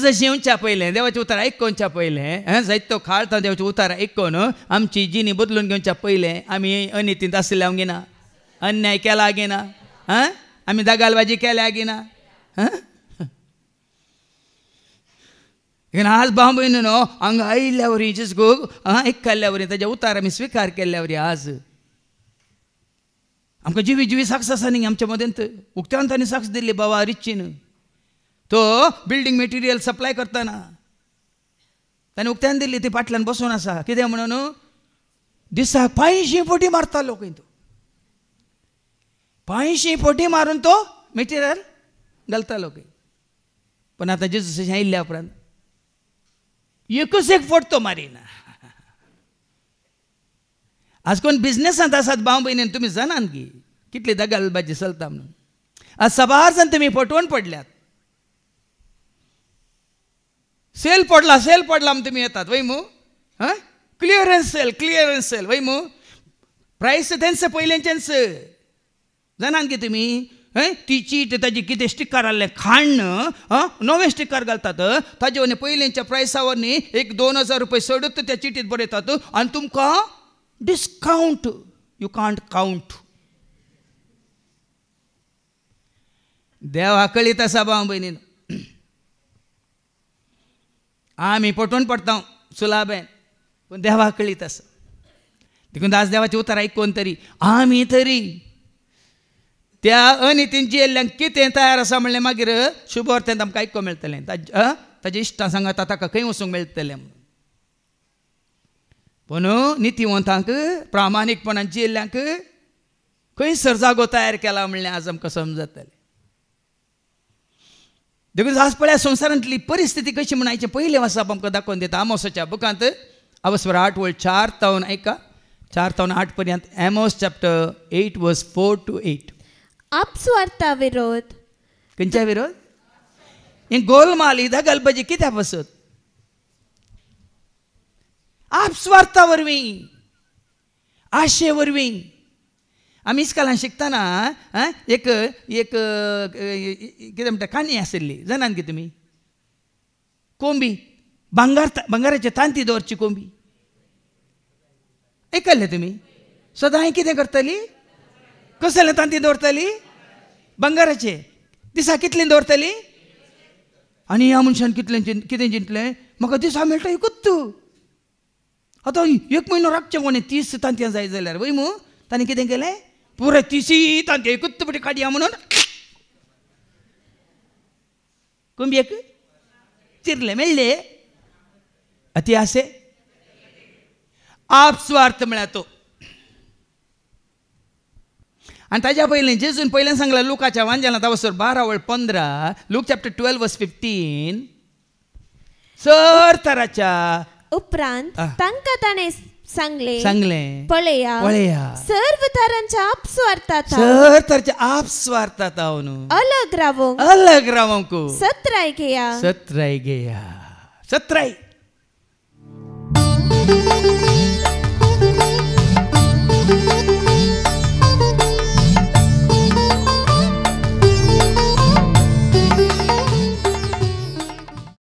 Jesus जेवच्या पयलें देवाचें उतर आयकोवच्या पयलें जायतो खाळ तो देवाचें उतर आयकोवन आमची जिणी बदलून घेवच्या पयलें आमी अनितींत आसले हांव अन्याय केला गिना आमी दगालबाजी केल्या गिना आज भाव भयण न्हू हांगा आयिल्ल्या वरी जेजूस गो आयकल्ल्या वरी ताजे उतार आमी स्विकार केल्ल्या वरी आज आमकां जिवी जिवी साक्ष आसा न्ही आमच्या मदेंत उक्त्यान तांणी साक्ष दिल्ली बाबा रिचीन तो बिल्डींग मटेरियल सप्लाय करतना ताणें उक्त्यान दिल्ली ती फाटल्यान बसून आसा कितें म्हणून दिसाक 500 फावटी मारतालो खंय तो 500 फावटी मारून तो मटेरियल घालतालो खंय पण आतां जेजूस आयिल्ल्या उपरांत एकूच एक फावट तो मारिना आज कोण बिझनेसांत आसात भाव भयणीन तुमी जाणात की कितली दगालबाजी चलता म्हणून आज सबार जाण तुमी फटवून पडल्यात सेल पडला म्हणून तुमी येतात वय मू क्लियरन्स सेल वय मू प्रायस तेंच पयलेंचेंच जाणात की तुमी ती चीट ताजी कितें स्टिकर आहलें खाण नवें स्टिकर घालतात ताजे वरवीं पयलींच्या प्रायसा वरवीं एक 2000 रुपया सोडून त्या चिटीत बरयतात आनी तुमकां डिस्काउंट यू कांट काउंट देवा कळीत आसा भाव भयणीन आमी पटोवन पडटा सुलाबेन पूण देवा कळीत आसा देखून आज देवाचें उतर आयकोवन तरी आमी तरी त्या अनितीन जियेल्ल्यांक कितें तयार आसा म्हणलें मागीर शुभ अर्थांत आमकां आयकूंक मेळटलें ताजे इश्टां सांगता ताका खंय वचूंक मेळटलें म्हणून पूण नितीवंतांक प्रामाणीकपणान जियेल्ल्यांक खंयसर जागो तयार केला म्हणलें आज आमकां समजतलें देखून आज पळय संवसारांतली परिस्थिती कशी म्हण हाचें पयलें वर्साप आमकां दाखोवन दिता आमोसाच्या बुकांत आमोस 8:4 तावन ऐका 4 तावन 8 पर्यंत एमोस चॅप्टर 8 वर्स 4 to 8 अपस्वार्था विरोध खंयच्या विरोध ही गोलमाल ही दगलबाजी कित्या बसत अपस्वार्था वरवीं आशे वरवीं आमी इस्कालान शिकतना एक कितें म्हणटा काणी आशिल्ली जाणात की तुमी कोंबी भांगाराचे तांती दवरची कोंबी आयकल्लें तुमी सदां कितें करतली कसले तांती दवरतली भांगाराचे दिसा कितलीं दवरतली आनी ह्या मनशान कितें चिंतलें म्हाका दिसा मेळटा एकूच आतां 1 म्हयनो राखचें कोणें 30 तांतयां जाय जाल्यार वय मू ताणें कितें केलें पुराय 30 तांतयां एकूच फावटी काडया म्हणून कोंबयेक चिरले मेळ्ळे अति आसे आपस्वार्थ म्हळ्यार तो आनी ताज्या पयलीं जेजून पयलें सांगलां लुकाच्या वांजेलांत तावसर 12:15 लूक चॅप्टर 12 वर्स 15 सर तराच्या उपरांत तांकां ताणें सांगलें पळया सर्व तरांच्या आपस्वार्थांत सर तराच्या आपस्वार्थांत हांव न्हू अलग रावंक सत्राय घेया सत्राय